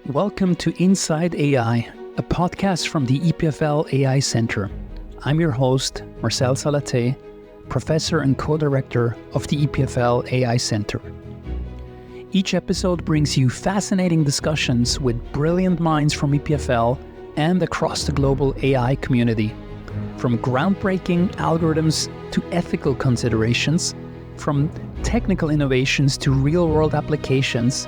Welcome to Inside AI, a podcast from the EPFL AI Center. I'm your host, Marcel Salate, professor and co-director of the EPFL AI Center. Each episode brings you fascinating discussions with brilliant minds from EPFL and across the global AI community. From groundbreaking algorithms to ethical considerations, from technical innovations to real-world applications,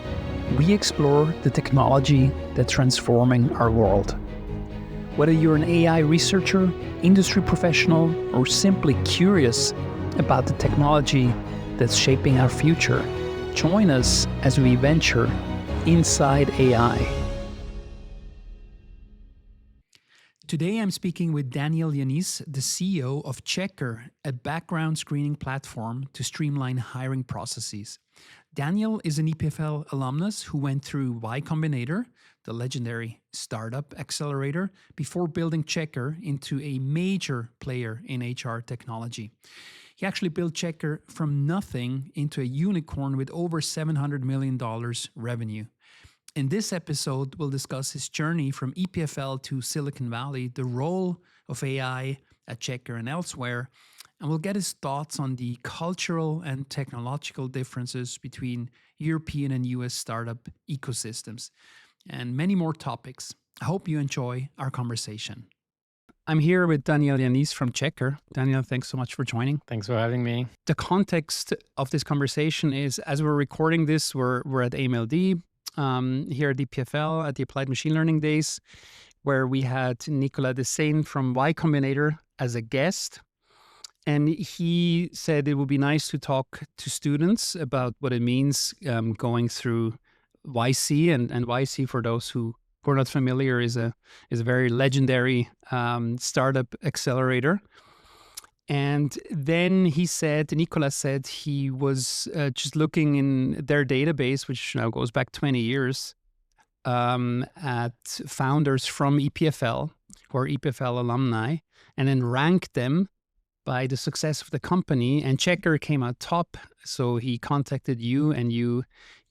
we explore the technology that's transforming our world. Whether you're an AI researcher, industry professional, or simply curious about the technology that's shaping our future, join us as we venture inside AI. Today I'm speaking with Daniel Yanisse, the CEO of Checkr, a background screening platform to streamline hiring processes. Daniel is an EPFL alumnus who went through Y Combinator, the legendary startup accelerator, before building Checkr into a major player in HR technology. He actually built Checkr from nothing into a unicorn with over $700 million revenue. In this episode, we'll discuss his journey from EPFL to Silicon Valley, the role of AI at Checkr and elsewhere, and we'll get his thoughts on the cultural and technological differences between European and U.S. startup ecosystems, and many more topics. I hope you enjoy our conversation. I'm here with Daniel Yanisse from Checkr. Daniel, thanks so much for joining. Thanks for having me. The context of this conversation is, as we're recording this, we're at AMLD, here at EPFL at the Applied Machine Learning Days, where we had Nicolas Dessein from Y Combinator as a guest. And he said it would be nice to talk to students about what it means going through YC. And YC, for those who are not familiar, is a very legendary startup accelerator. And then Nicolas said he was just looking in their database, which now goes back 20 years, at founders from EPFL, who are EPFL alumni, and then ranked them by the success of the company, and Checkr came out top. So he contacted you, and you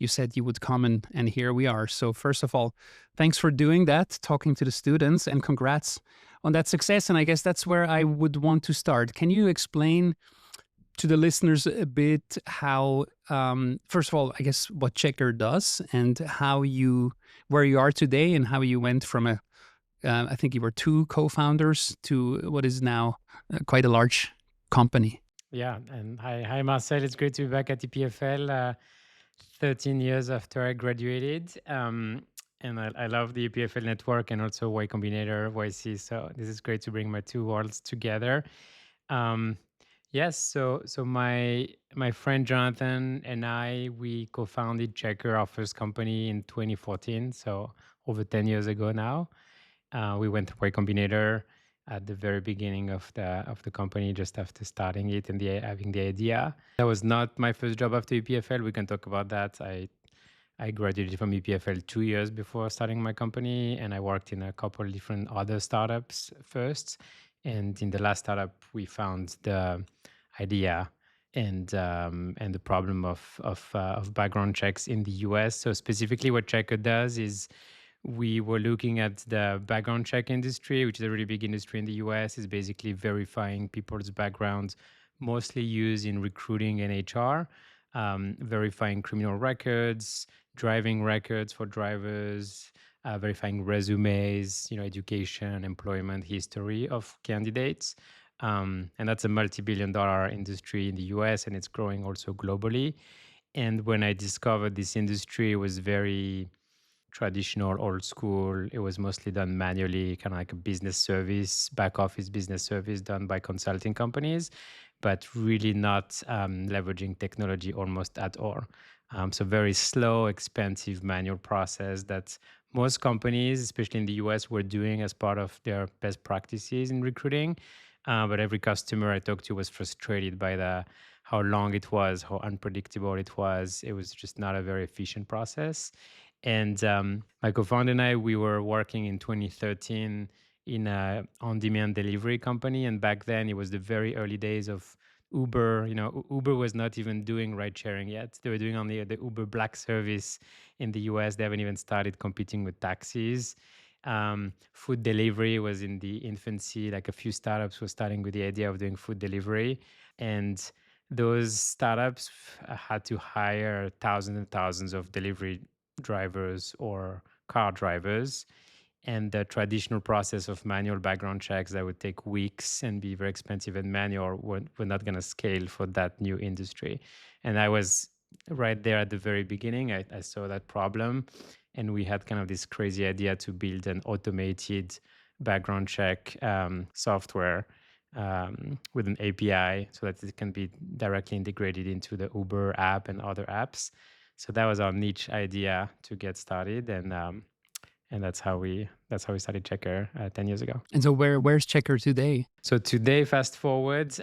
said you would come, and here we are. So first of all, thanks for doing that, talking to the students, and congrats on that success. And I guess that's where I would want to start. Can you explain to the listeners a bit how, first of all, I guess what Checkr does and where you are today and how you went from I think you were two co-founders to what is now quite a large company. Yeah, and hi Marcel. It's great to be back at EPFL 13 years after I graduated. And I love the EPFL network and also Y Combinator, YC. So this is great to bring my two worlds together. Yes, so my friend Jonathan and I, we co-founded Checkr, our first company, in 2014. So over 10 years ago now. We went to Y Combinator at the very beginning of the company, just after starting it and having the idea. That was not my first job after EPFL. We can talk about that. I graduated from EPFL 2 years before starting my company, and I worked in a couple of different other startups first. And in the last startup, we found the idea and the problem of background checks in the U.S. So specifically, what Checkr does is, we were looking at the background check industry, which is a really big industry in the US. It's basically verifying people's backgrounds, mostly used in recruiting and HR, verifying criminal records, driving records for drivers, verifying resumes, education, employment history of candidates. And that's a multi-billion-dollar industry in the US, and it's growing also globally. And when I discovered this industry, it was very traditional, old school. It was mostly done manually, kind of like a business service, back office business service done by consulting companies, but really not leveraging technology almost at all. So very slow, expensive manual process that most companies, especially in the US, were doing as part of their best practices in recruiting. But every customer I talked to was frustrated by how long it was, how unpredictable it was. It was just not a very efficient process. And my co-founder and I, we were working in 2013 in a on-demand delivery company. And back then, it was the very early days of Uber, Uber was not even doing ride sharing yet. They were doing only the Uber Black service in the US. They haven't even started competing with taxis. Food delivery was in the infancy. Like a few startups were starting with the idea of doing food delivery. And those startups had to hire thousands and thousands of delivery drivers or car drivers. And the traditional process of manual background checks that would take weeks and be very expensive and manual were not going to scale for that new industry. And I was right there at the very beginning. I saw that problem. And we had kind of this crazy idea to build an automated background check software with an API so that it can be directly integrated into the Uber app and other apps. So that was our niche idea to get started. And that's how we started Checkr 10 years ago. And so where's Checkr today? So today, fast forward,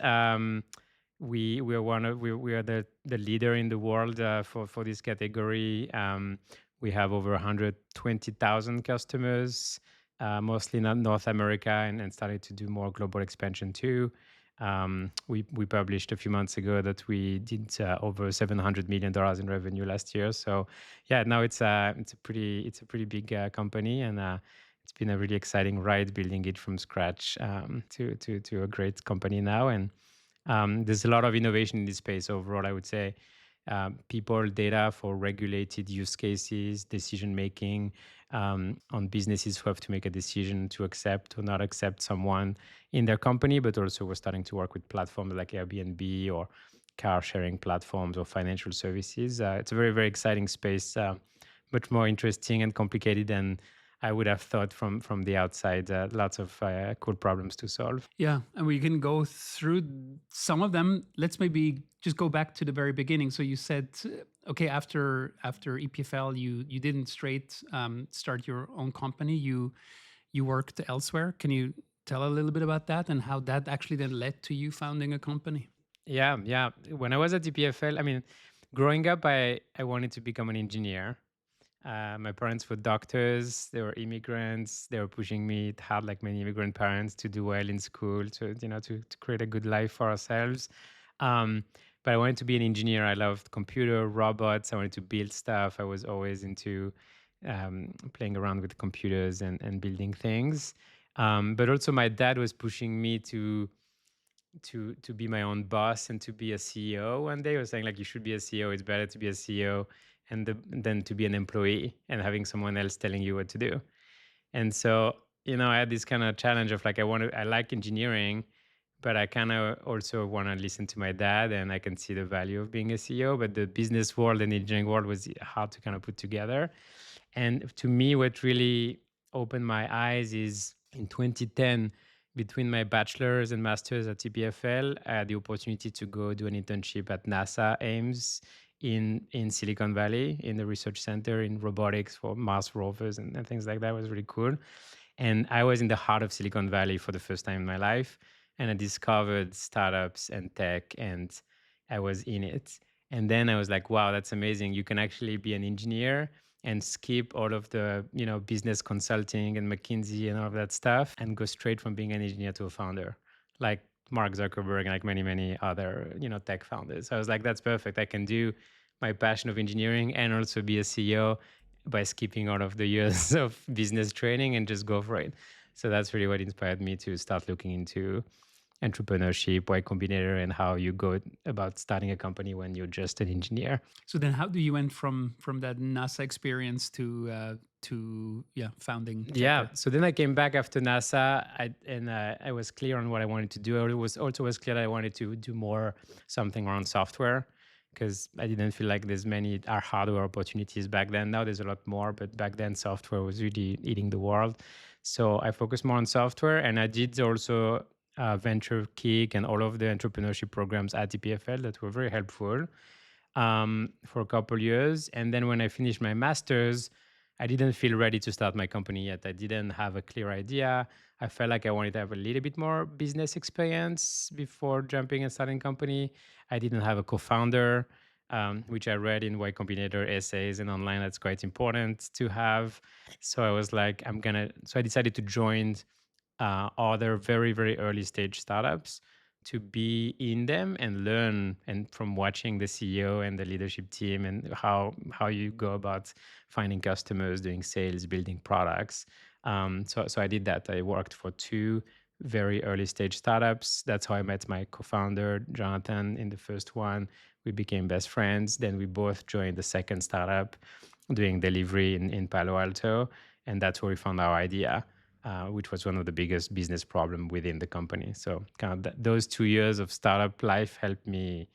we are the leader in the world for this category. We have over 120,000 customers, mostly in North America, and started to do more global expansion too. We published a few months ago that we did over $700 million in revenue last year. So yeah, now it's a pretty big company, and it's been a really exciting ride building it from scratch to a great company now. And there's a lot of innovation in this space overall, I would say. People data for regulated use cases, decision making on businesses who have to make a decision to accept or not accept someone in their company, but also we're starting to work with platforms like Airbnb or car sharing platforms or financial services. It's a very, very exciting space, much more interesting and complicated than I would have thought from the outside. Lots of cool problems to solve. Yeah, and we can go through some of them. Let's maybe just go back to the very beginning. So you said, okay, after EPFL, you didn't straight start your own company. You worked elsewhere. Can you tell a little bit about that and how that actually then led to you founding a company? Yeah. When I was at EPFL, I mean, growing up, I wanted to become an engineer. My parents were doctors. They were immigrants. They were pushing me hard, like many immigrant parents, to do well in school, to create a good life for ourselves. But I wanted to be an engineer. I loved computer, robots. I wanted to build stuff. I was always into playing around with computers and building things. But also, my dad was pushing me to be my own boss and to be a CEO one day. He was saying, like, you should be a CEO. It's better to be a CEO than to be an employee and having someone else telling you what to do. And so, I had this kind of challenge of like, I like engineering, but I kind of also want to listen to my dad, and I can see the value of being a CEO, but the business world and the engineering world was hard to kind of put together. And to me, what really opened my eyes is in 2010, between my bachelor's and master's at EPFL, I had the opportunity to go do an internship at NASA Ames in Silicon Valley, in the research center in robotics for Mars rovers and things like that. It was really cool. And I was in the heart of Silicon Valley for the first time in my life. And I discovered startups and tech, and I was in it. And then I was like, wow, that's amazing. You can actually be an engineer and skip all of the, business consulting and McKinsey and all of that stuff and go straight from being an engineer to a founder, like Mark Zuckerberg and like many, many other, tech founders. So I was like, that's perfect. I can do my passion of engineering and also be a CEO by skipping all of the years of business training and just go for it. So that's really what inspired me to start looking into entrepreneurship, Y Combinator, and how you go about starting a company when you're just an engineer. So then, how do you went from that NASA experience to founding Checkr? Yeah. So then I came back after NASA, I was clear on what I wanted to do. I was clear that I wanted to do more something around software, because I didn't feel like there's many hardware opportunities back then. Now there's a lot more, but back then software was really eating the world. So I focused more on software, and I did also venture kick and all of the entrepreneurship programs at EPFL that were very helpful for a couple years. And then when I finished my master's, I didn't feel ready to start my company yet. I didn't have a clear idea. I felt like I wanted to have a little bit more business experience before jumping and starting a company. I didn't have a co-founder, which I read in Y Combinator essays and online. That's quite important to have. So I was like, so I decided to join other very, very early stage startups to be in them and learn, and from watching the CEO and the leadership team and how you go about finding customers, doing sales, building products. So I did that. I worked for two very early stage startups. That's how I met my co-founder, Jonathan, in the first one. We became best friends. Then we both joined the second startup doing delivery in Palo Alto. And that's where we found our idea, which was one of the biggest business problems within the company. So kind of those 2 years of startup life helped me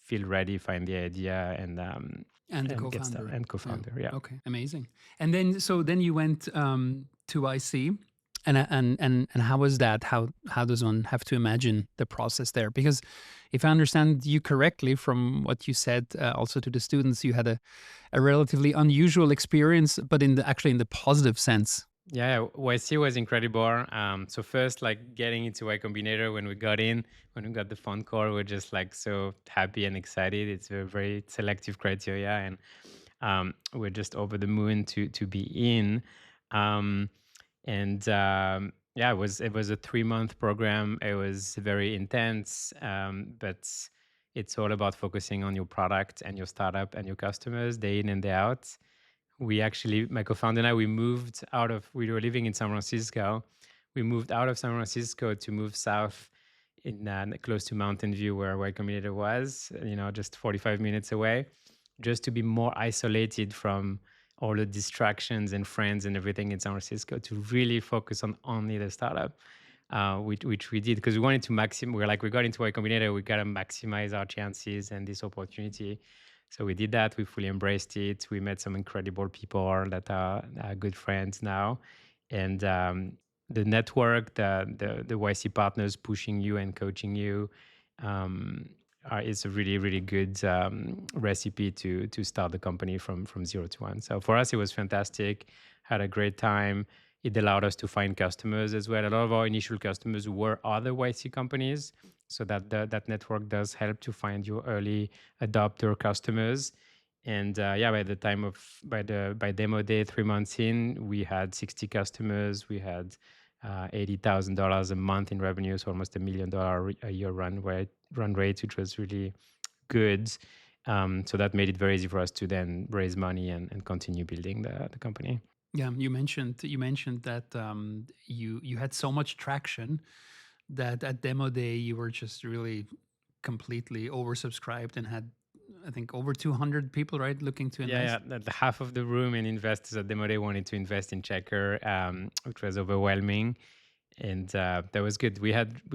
feel ready, find the idea, and the get co-founder. started. And co-founder, yeah. Okay, amazing. And then you went to IC, and how was that? How does one have to imagine the process there? Because if I understand you correctly from what you said, also to the students, you had a relatively unusual experience, but actually in the positive sense. Yeah, YC was incredible. So first, like getting into Y Combinator, when we got the phone call, we're just like so happy and excited. It's a very selective criteria, and we're just over the moon to be in. Yeah, it was a 3-month program. It was very intense, but it's all about focusing on your product and your startup and your customers day in and day out. We actually, my co-founder and I, we were living in San Francisco. We moved out of San Francisco to move south in close to Mountain View, where Y Combinator was, just 45 minutes away, just to be more isolated from all the distractions and friends and everything in San Francisco, to really focus on only the startup, which we did, because we wanted to we got into Y Combinator, we got to maximize our chances and this opportunity. So we did that. We fully embraced it. We met some incredible people that are good friends now. And the network, the YC partners pushing you and coaching you, is a really, really good recipe to start the company from 0 to 1. So for us, it was fantastic. Had a great time. It allowed us to find customers as well. A lot of our initial customers were other YC companies. So that network does help to find your early adopter customers. And by demo day, 3 months in, we had 60 customers. We had $80,000 a month in revenue, so almost $1 million a year run rate, which was really good. So that made it very easy for us to then raise money and continue building the company. Yeah, you mentioned that you had so much traction that at demo day you were just really completely oversubscribed and had, I think, over 200 people, right, looking to invest. Yeah, half of the room and investors at demo day wanted to invest in Checkr, which was overwhelming, and that was good. We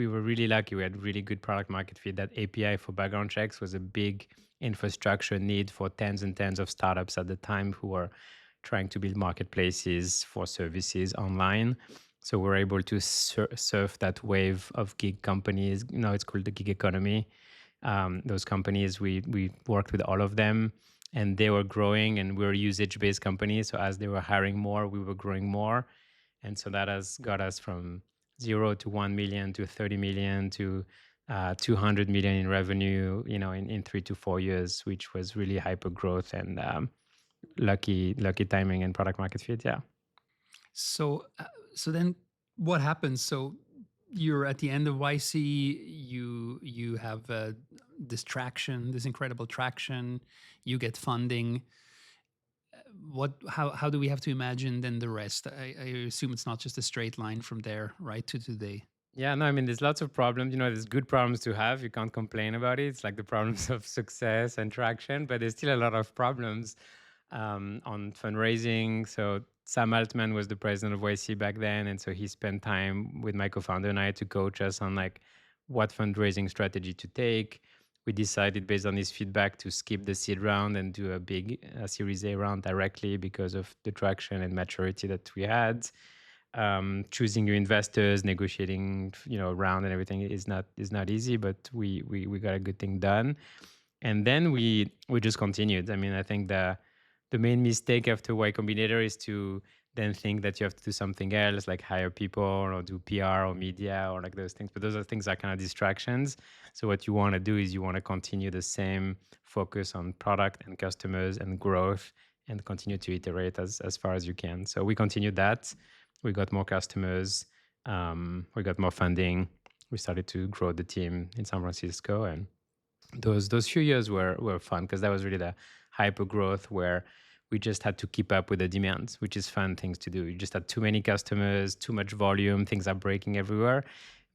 were really lucky. We had really good product market fit. That API for background checks was a big infrastructure need for tens and tens of startups at the time who were trying to build marketplaces for services online. So we're able to surf that wave of gig companies. It's called the gig economy. Those companies, we worked with all of them, and they were growing, and we're a usage-based company. So as they were hiring more, we were growing more. And so that has got us from 0 to 1 million to 30 million to 200 million in revenue, in 3 to 4 years, which was really hyper growth and lucky timing and product market fit. Yeah. So then what happens? So you're at the end of YC, you have this traction, this incredible traction, you get funding. How do we have to imagine then the rest? I assume it's not just a straight line from there, right, to today. Yeah, no, I mean, there's lots of problems. There's good problems to have. You can't complain about it. It's like the problems of success and traction, but there's still a lot of problems on fundraising. So Sam Altman was the president of YC back then, and so he spent time with my co-founder and I to coach us on like what fundraising strategy to take. We decided based on his feedback to skip the seed round and do a big Series A round directly because of the traction and maturity that we had. Choosing your investors, negotiating, round and everything is not easy, but we got a good thing done, and then we just continued. I mean, I think the main mistake after Y Combinator is to then think that you have to do something else, like hire people or do PR or media or like those things. But those are things that are kind of distractions. So what you want to do is you want to continue the same focus on product and customers and growth and continue to iterate as far as you can. So we continued that. We got more customers. We got more funding. we started to grow the team in San Francisco, and those few years were fun because that was really the hyper growth where we just had to keep up with the demands, which is fun things to do. You just had too many customers, too much volume, things are breaking everywhere,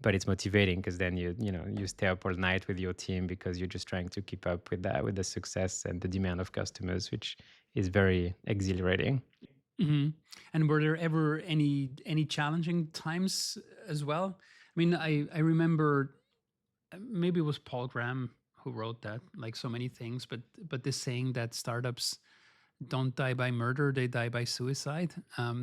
but it's motivating because then you stay up all night with your team because you're just trying to keep up with that, with the success and the demand of customers, which is very exhilarating. Hmm. And were there ever any challenging times as well? I mean, I remember maybe it was Paul Graham who wrote that, like so many things, but this saying that startups don't die by murder, they die by suicide.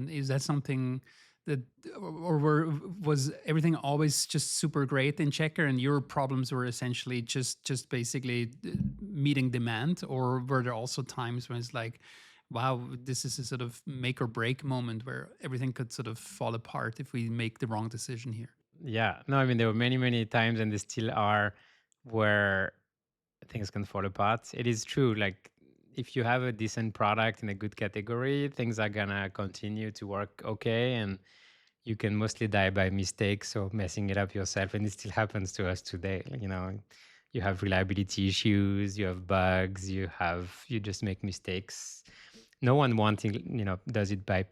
Is that something that, was everything always just super great in Checkr, and your problems were essentially just basically meeting demand, or were there also times when it's like, wow, this is a sort of make or break moment where everything could sort of fall apart if we make the wrong decision here? Yeah, no, I mean there were many times, and there still are, where things can fall apart. It is true. Like if you have a decent product in a good category, things are gonna continue to work okay, and you can mostly die by mistakes or messing it up yourself. And it still happens to us today. You have reliability issues, you have bugs, you just make mistakes. No one wanting, does it by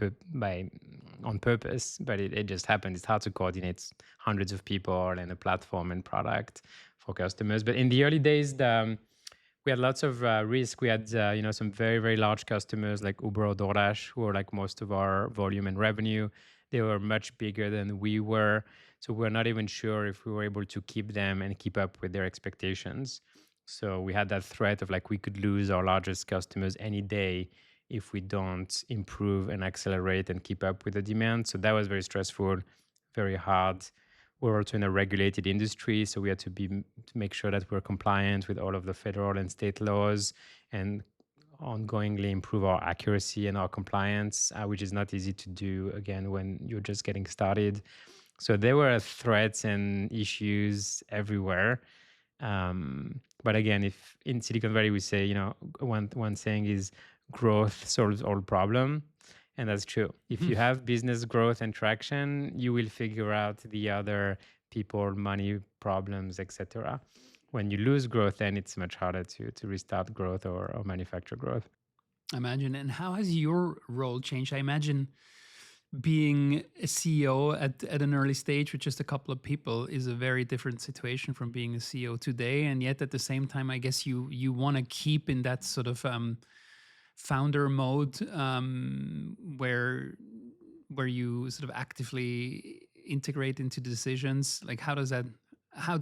on purpose, but it just happens. It's hard to coordinate hundreds of people and a platform and product for customers. But in the early days, we had lots of risk. We had some very very large customers like Uber or DoorDash, who are like most of our volume and revenue. They were much bigger than we were, so we're not even sure if we were able to keep them and keep up with their expectations. So we had that threat of like we could lose our largest customers any day if we don't improve and accelerate and keep up with the demand. So that was very stressful, very hard. We're also in a regulated industry, so we had to make sure that we're compliant with all of the federal and state laws and ongoingly improve our accuracy and our compliance, which is not easy to do again when you're just getting started. So there were threats and issues everywhere. But again, if in Silicon Valley we say, one saying is growth solves all problem. And that's true. If you have business growth and traction, you will figure out the other people, money problems, etc. When you lose growth, then it's much harder to restart growth or manufacture growth. I imagine. And how has your role changed? I imagine being a CEO at an early stage with just a couple of people is a very different situation from being a CEO today. And yet at the same time, I guess you want to keep in that sort of founder mode, where you sort of actively integrate into the decisions. Like how did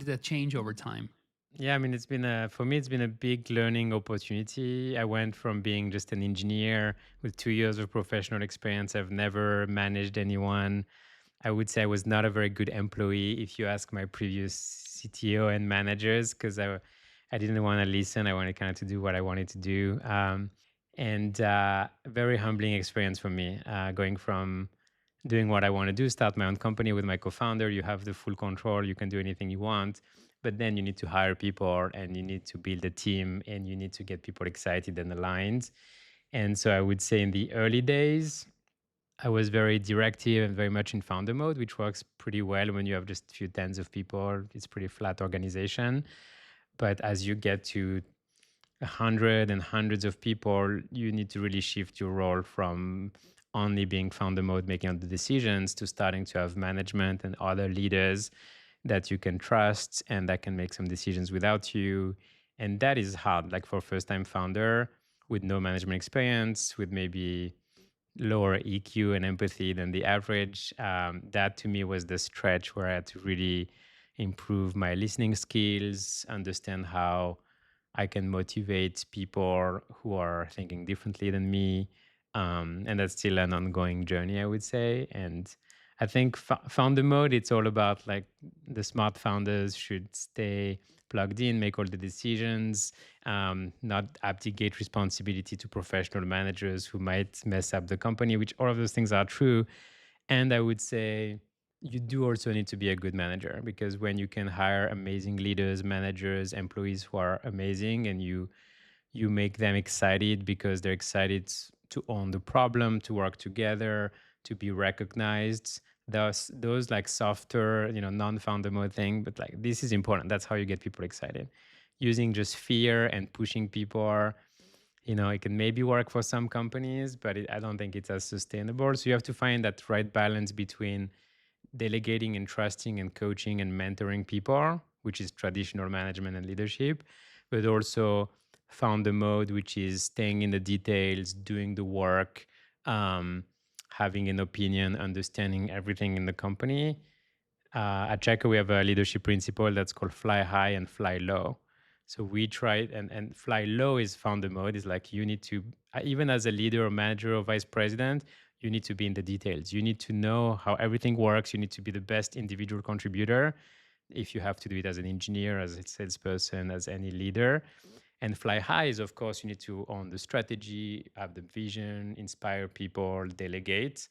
that change over time? Yeah, I mean, for me, it's been a big learning opportunity. I went from being just an engineer with 2 years of professional experience. I've never managed anyone. I would say I was not a very good employee if you ask my previous CTO and managers, because I didn't want to listen. I wanted kind of to do what I wanted to do. And very humbling experience for me, going from doing what I want to do, start my own company with my co-founder. You have the full control. You can do anything you want. But then you need to hire people and you need to build a team and you need to get people excited and aligned. And so I would say in the early days, I was very directive and very much in founder mode, which works pretty well when you have just a few tens of people. It's pretty flat organization. But as you get to 100 and hundreds of people, you need to really shift your role from only being founder mode, making all the decisions, to starting to have management and other leaders that you can trust and that can make some decisions without you. And that is hard, like for a first-time founder with no management experience, with maybe lower EQ and empathy than the average. That to me was the stretch where I had to really improve my listening skills, understand how I can motivate people who are thinking differently than me. And that's still an ongoing journey, I would say. And I think founder mode, it's all about like the smart founders should stay plugged in, make all the decisions, not abdicate responsibility to professional managers who might mess up the company, which all of those things are true. And I would say you do also need to be a good manager, because when you can hire amazing leaders, managers, employees who are amazing, and you make them excited because they're excited to own the problem, to work together, to be recognized, those like softer, non-founder mode thing. But like this is important. That's how you get people excited. Using just fear and pushing people, it can maybe work for some companies, but I don't think it's as sustainable. So you have to find that right balance between delegating and trusting and coaching and mentoring people, which is traditional management and leadership, but also founder mode, which is staying in the details, doing the work, um, having an opinion, understanding everything in the company. At Checkr, we have a leadership principle that's called fly high and fly low. So we try and fly low is founder mode. Is like you need to, even as a leader or manager or vice president, you need to be in the details. You need to know how everything works. You need to be the best individual contributor. If you have to do it as an engineer, as a salesperson, as any leader. And fly high is, of course, you need to own the strategy, have the vision, inspire people, delegate.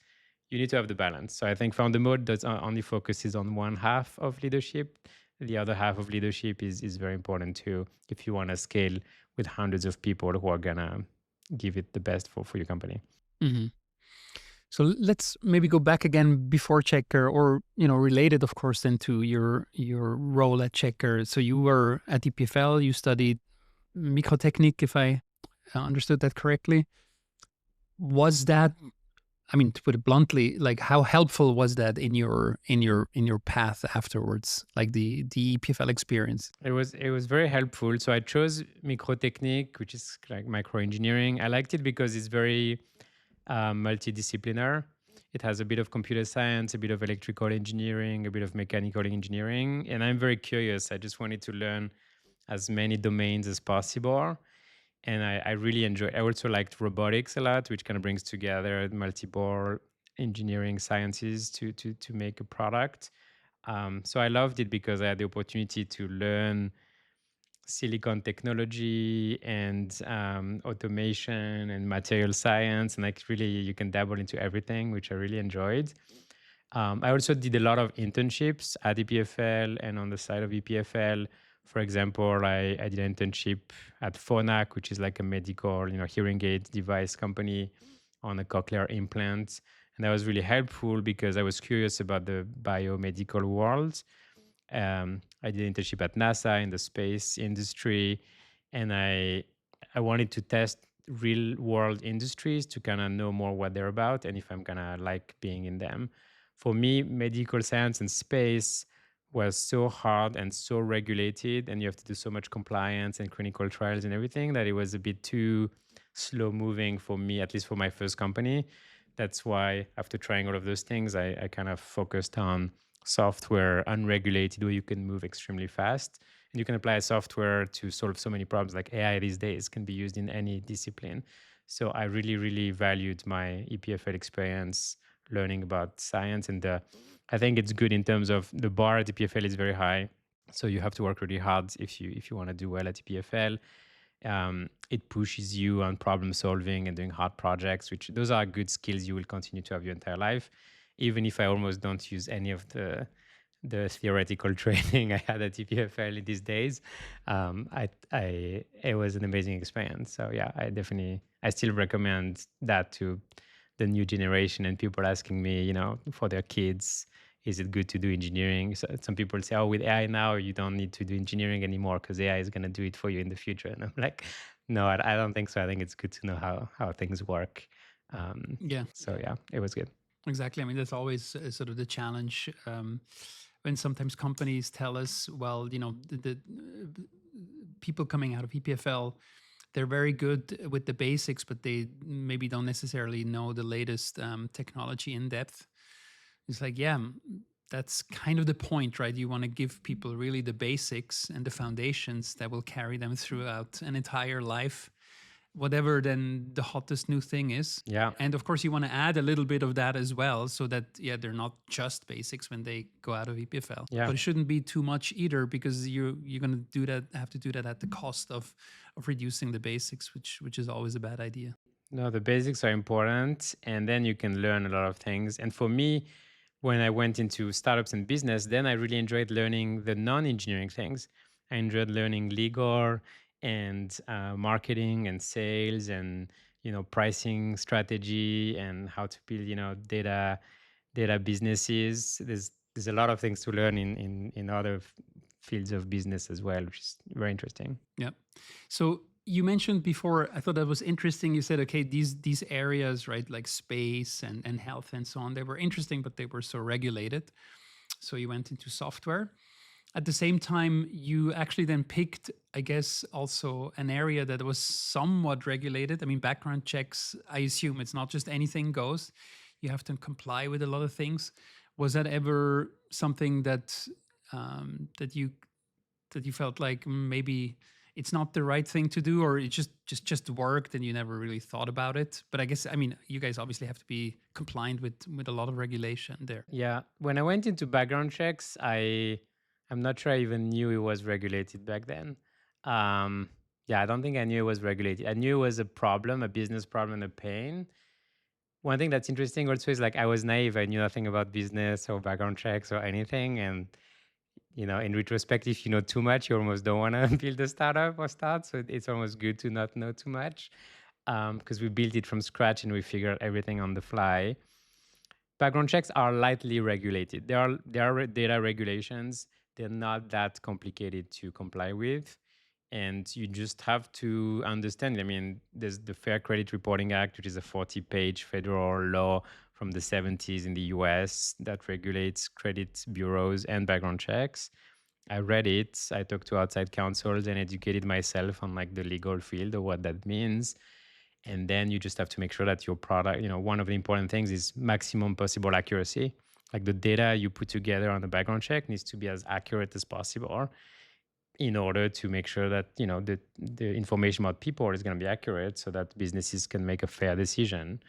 You need to have the balance. So I think founder mode does only focuses on one half of leadership. The other half of leadership is very important too, if you want to scale with hundreds of people who are gonna give it the best for your company. Mhm. So let's maybe go back again before Checkr, or related, of course, then to your role at Checkr. So you were at EPFL. You studied microtechnique, if I understood that correctly. Was that, I mean, to put it bluntly, like how helpful was that in your path afterwards, like the EPFL experience? It was very helpful. So I chose microtechnique, which is like microengineering. I liked it because it's very multidisciplinar. It has a bit of computer science, a bit of electrical engineering, a bit of mechanical engineering, and I'm very curious. I just wanted to learn as many domains as possible, and I really enjoy. I also liked robotics a lot, which kind of brings together multiple engineering sciences to make a product. So I loved it because I had the opportunity to learn silicon technology and automation and material science, and like really you can dabble into everything, which I really enjoyed. I also did a lot of internships at EPFL and on the side of EPFL. For example, I did an internship at Phonak, which is like a medical, hearing aid device company on a cochlear implant. And that was really helpful because I was curious about the biomedical world. I did an internship at NASA in the space industry, and I wanted to test real world industries to kind of know more what they're about and if I'm gonna like being in them. For me, medical science and space was so hard and so regulated, and you have to do so much compliance and clinical trials and everything that it was a bit too slow moving for me, at least for my first company. That's why after trying all of those things, I kind of focused on software, unregulated, where you can move extremely fast. And you can apply software to solve so many problems. Like AI these days can be used in any discipline. So I really, really valued my EPFL experience learning about science. And I think it's good in terms of the bar at EPFL is very high. So you have to work really hard if you want to do well at EPFL. It pushes you on problem solving and doing hard projects, which those are good skills you will continue to have your entire life. Even if I almost don't use any of the theoretical training I had at EPFL these days, it was an amazing experience. So yeah, I still recommend that to the new generation and people asking me, for their kids, is it good to do engineering? So some people say, oh, with AI now, you don't need to do engineering anymore because AI is going to do it for you in the future. And I'm like, no, I don't think so. I think it's good to know how things work. Yeah, So yeah, it was good. exactly. I mean, that's always sort of the challenge, when sometimes companies tell us, well, the people coming out of EPFL, they're very good with the basics, but they maybe don't necessarily know the latest technology in depth. It's like, yeah, that's kind of the point, right? You want to give people really the basics and the foundations that will carry them throughout an entire life, whatever then the hottest new thing is. Yeah. And of course, you want to add a little bit of that as well, so that they're not just basics when they go out of EPFL. Yeah. But it shouldn't be too much either, because you're going to have to do that at the cost of reducing the basics, which is always a bad idea. No, the basics are important, and then you can learn a lot of things. And for me, when I went into startups and business, then I really enjoyed learning the non-engineering things. I enjoyed learning legal and marketing and sales and pricing strategy and how to build data businesses. There's a lot of things to learn in other fields of business as well, which is very interesting. Yeah. So you mentioned before, I thought that was interesting. You said, okay, these areas, right, like space and health and so on, they were interesting, but they were so regulated. So you went into software. At the same time, you actually then picked, I guess, also an area that was somewhat regulated. I mean, background checks, I assume it's not just anything goes. You have to comply with a lot of things. Was that ever something that that you felt like maybe it's not the right thing to do, or it just worked and you never really thought about it? But I guess, I mean, you guys obviously have to be compliant with a lot of regulation there. Yeah, when I went into background checks, I'm not sure I even knew it was regulated back then. Um, yeah, I don't think I knew it was regulated. I knew it was a problem, a business problem, a pain. One thing that's interesting also is like I was naive. I knew nothing about business or background checks or anything. And in retrospect, if you know too much, you almost don't want to build a startup or start. So it's almost good to not know too much, because we built it from scratch and we figured everything on the fly. Background checks are lightly regulated. There are data regulations. They're not that complicated to comply with. And you just have to understand. I mean, there's the Fair Credit Reporting Act, which is a 40-page federal law from the 70s in the U.S. that regulates credit bureaus and background checks. I read it. I talked to outside counsels and educated myself on like the legal field of what that means. And then you just have to make sure that your product, one of the important things is maximum possible accuracy. Like the data you put together on the background check needs to be as accurate as possible in order to make sure that, the information about people is going to be accurate so that businesses can make a fair decision.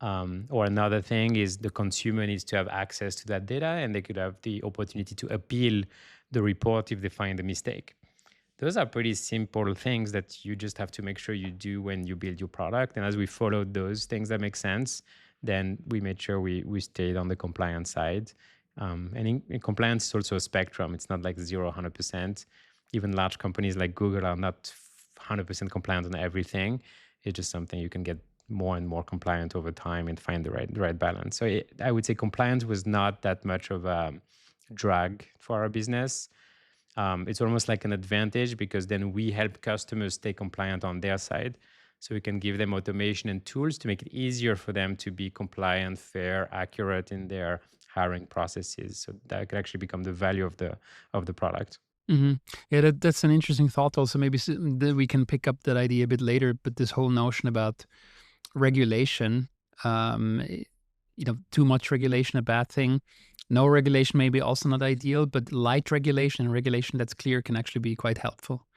Or another thing is the consumer needs to have access to that data and they could have the opportunity to appeal the report if they find a mistake. Those are pretty simple things that you just have to make sure you do when you build your product. And as we followed those things that make sense, then we made sure we stayed on the compliance side. And in compliance is also a spectrum. It's not like 0, 100%. Even large companies like Google are not 100% compliant on everything. It's just something you can get more and more compliant over time and find the right balance. So I would say compliance was not that much of a drag for our business. It's almost like an advantage because then we help customers stay compliant on their side. So we can give them automation and tools to make it easier for them to be compliant, fair, accurate in their hiring processes. So that could actually become the value of the product. Mm-hmm. Yeah, that's an interesting thought. Also, maybe we can pick up that idea a bit later. But this whole notion about regulation, too much regulation, a bad thing. No regulation, maybe also not ideal, but light regulation and regulation that's clear can actually be quite helpful.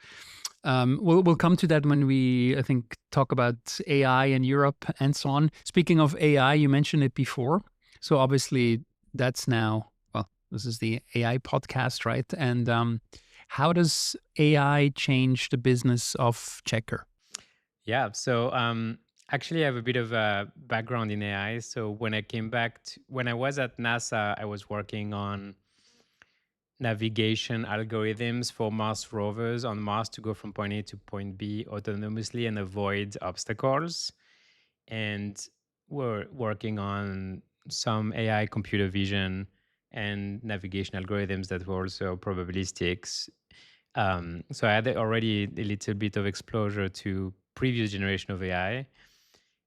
We'll come to that when we, I think, talk about AI in Europe and so on. Speaking of AI, you mentioned it before. So obviously that's now, well, this is the AI podcast, right? And how does AI change the business of Checkr? Yeah. So actually, I have a bit of a background in AI. So when when I was at NASA, I was working on navigation algorithms for Mars rovers on Mars to go from point A to point B autonomously and avoid obstacles. And we're working on some AI computer vision and navigation algorithms that were also probabilistics. So I had already a little bit of exposure to previous generation of AI.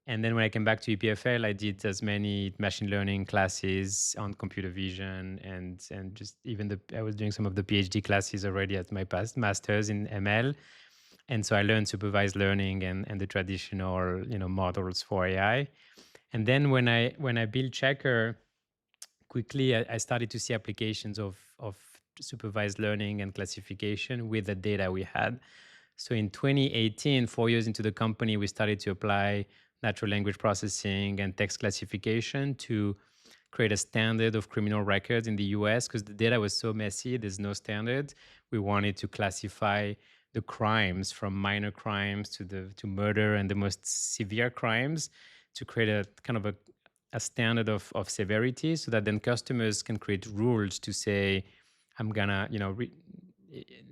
And then when I came back to EPFL, I did as many machine learning classes on computer vision and just even I was doing some of the PhD classes already at my past masters in ML. And so I learned supervised learning and the traditional, models for AI. And then when I built Checkr, quickly I started to see applications of supervised learning and classification with the data we had. So in 2018, 4 years into the company, we started to apply natural language processing and text classification to create a standard of criminal records in the US because the data was so messy, there's no standard. We wanted to classify the crimes from minor crimes to murder and the most severe crimes to create a kind of a standard of severity so that then customers can create rules to say, I'm gonna,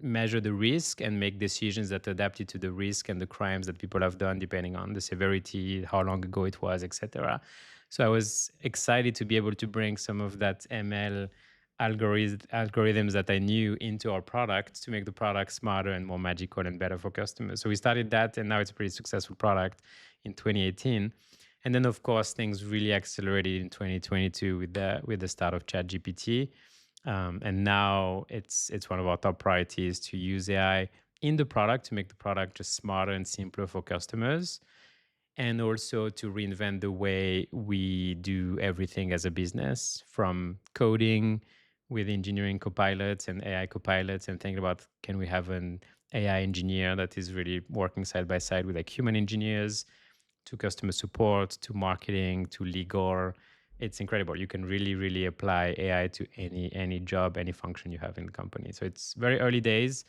measure the risk and make decisions that are adapted to the risk and the crimes that people have done, depending on the severity, how long ago it was, etc. So I was excited to be able to bring some of that ML algorithms that I knew into our product to make the product smarter and more magical and better for customers. So we started that, and now it's a pretty successful product in 2018. And then, of course, things really accelerated in 2022 with the start of ChatGPT. And now it's one of our top priorities to use AI in the product to make the product just smarter and simpler for customers, and also to reinvent the way we do everything as a business, from coding with engineering copilots and AI copilots, and thinking about, can we have an AI engineer that is really working side by side with like human engineers, to customer support, to marketing, to legal. It's incredible. You can really, really apply AI to any job, any function you have in the company. So it's very early days,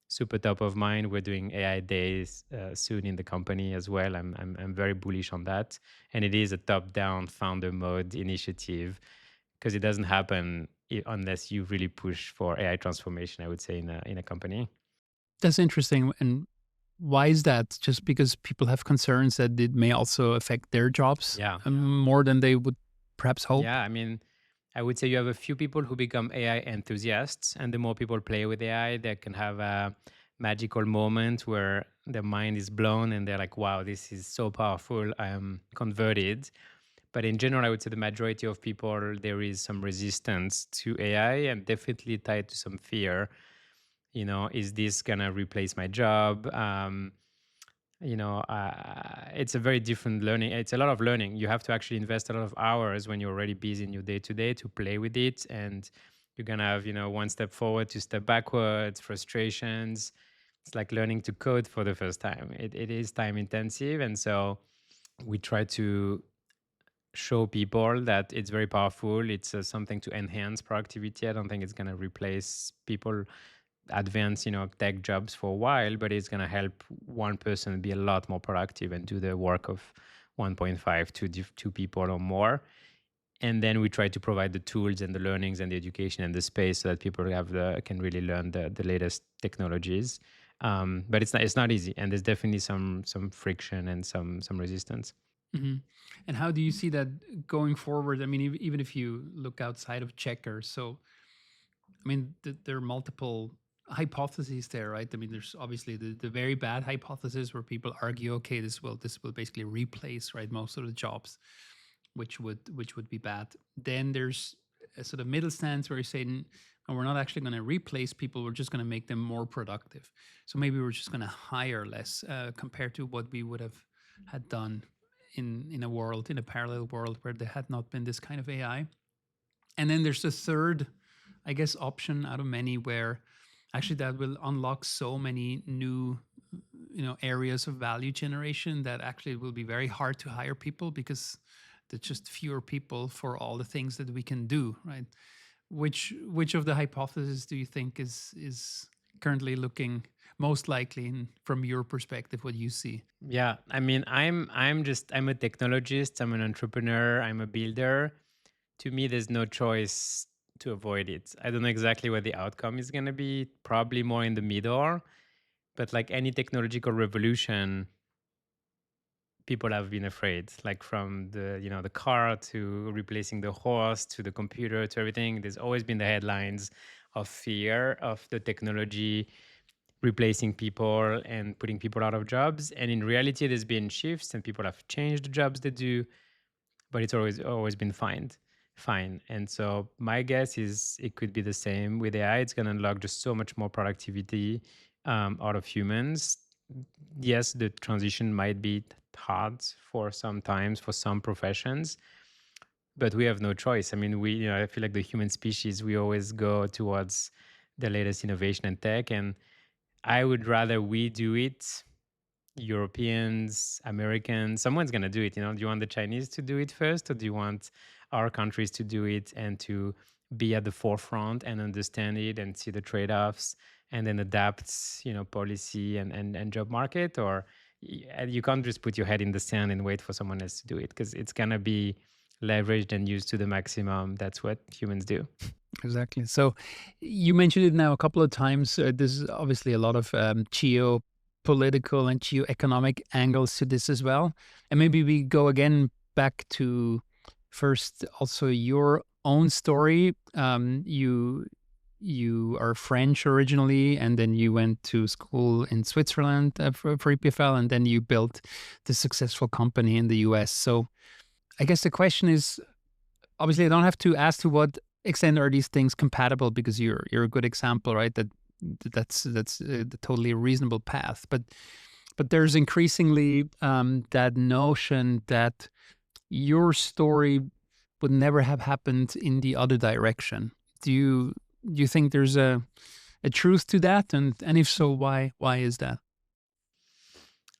super top of mind. We're doing AI days soon in the company as well. I'm very bullish on that, and it is a top-down founder mode initiative, because it doesn't happen unless you really push for AI transformation, I would say, in a company. That's interesting. And why is that? Just because people have concerns that it may also affect their jobs Yeah. more than they would perhaps hope? Yeah, I mean, I would say you have a few people who become AI enthusiasts, and the more people play with AI, they can have a magical moment where their mind is blown and they're like, wow, this is so powerful. I am converted. But in general, I would say the majority of people, there is some resistance to AI, and definitely tied to some fear. Is this going to replace my job? It's a very different learning. It's a lot of learning. You have to actually invest a lot of hours when you're already busy in your day to day to play with it. And you're going to have, one step forward, two step backwards, frustrations. It's like learning to code for the first time. It is time intensive. And so we try to show people that it's very powerful. It's something to enhance productivity. I don't think it's going to replace people advanced, tech jobs for a while, but it's going to help one person be a lot more productive and do the work of 1.5 to two people or more. And then we try to provide the tools and the learnings and the education and the space so that people can really learn the latest technologies. But it's not easy, and there's definitely some friction and some resistance. Hmm. And how do you see that going forward? I mean, even if you look outside of Checkr, so I mean, there are multiple hypotheses there, right? I mean, there's obviously the very bad hypothesis where people argue, okay, this will basically replace, right, most of the jobs, which would be bad. Then there's a sort of middle stance where you're saying, "Oh, we're not actually going to replace people. We're just going to make them more productive. So maybe we're just going to hire less compared to what we would have had done in a parallel world where there had not been this kind of AI." And then there's the third, I guess, option out of many where actually that will unlock so many new areas of value generation that actually it will be very hard to hire people because there's just fewer people for all the things that we can do, right? Which of the hypotheses do you think is currently looking most likely from your perspective, what you see? Yeah, I mean, I'm a technologist, I'm an entrepreneur, I'm a builder. To me, there's no choice to avoid it. I don't know exactly what the outcome is going to be, probably more in the middle. But like any technological revolution, people have been afraid, like from the car to replacing the horse to the computer to everything. There's always been the headlines of fear of the technology replacing people and putting people out of jobs. And in reality, there's been shifts and people have changed the jobs they do, but it's always been fine. And so my guess is it could be the same with AI. It's going to unlock just so much more productivity out of humans. Yes, the transition might be hard for sometimes for some professions, but we have no choice. I mean, I feel like the human species, we always go towards the latest innovation and tech, and I would rather we do it, Europeans, Americans, someone's going to do it. Do you want the Chinese to do it first, or do you want our countries to do it and to be at the forefront and understand it and see the trade-offs and then adapt, policy and job market? Or you can't just put your head in the sand and wait for someone else to do it, because it's going to be leveraged and used to the maximum. That's what humans do. Exactly. So you mentioned it now a couple of times. There's obviously a lot of geopolitical and geoeconomic angles to this as well. And maybe we go again back to first also your own story. You are French originally, and then you went to school in Switzerland for EPFL, and then you built the successful company in the U.S. So I guess the question is, obviously, I don't have to ask to what extent are these things compatible, because you're a good example, right? That's the totally reasonable path, but there's increasingly that notion that your story would never have happened in the other direction. Do you think there's a truth to that? And if so, why is that?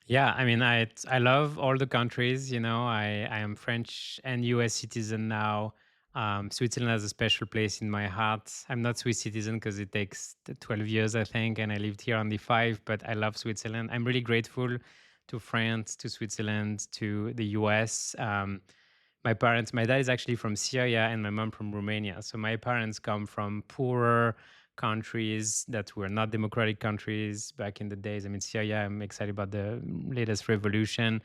Yeah, I mean, I love all the countries. I am French and U.S. citizen now. Switzerland has a special place in my heart. I'm not Swiss citizen because it takes 12 years, I think, and I lived here only 5. But I love Switzerland. I'm really grateful to France, to Switzerland, to the U.S. My dad is actually from Syria and my mom from Romania. So my parents come from poorer countries that were not democratic countries back in the days. I mean, Syria, I'm excited about the latest revolution.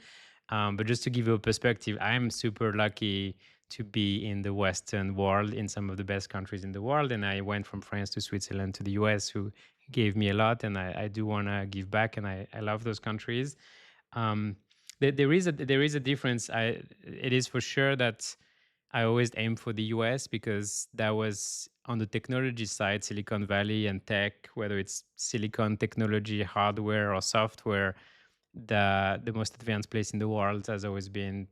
But just to give you a perspective, I'm super lucky to be in the Western world, in some of the best countries in the world. And I went from France to Switzerland to the US, who gave me a lot. And I do want to give back. And I love those countries. Um, there is a difference. It is for sure that I always aim for the US because that was on the technology side, Silicon Valley and tech, whether it's silicon technology, hardware or software, the most advanced place in the world has always been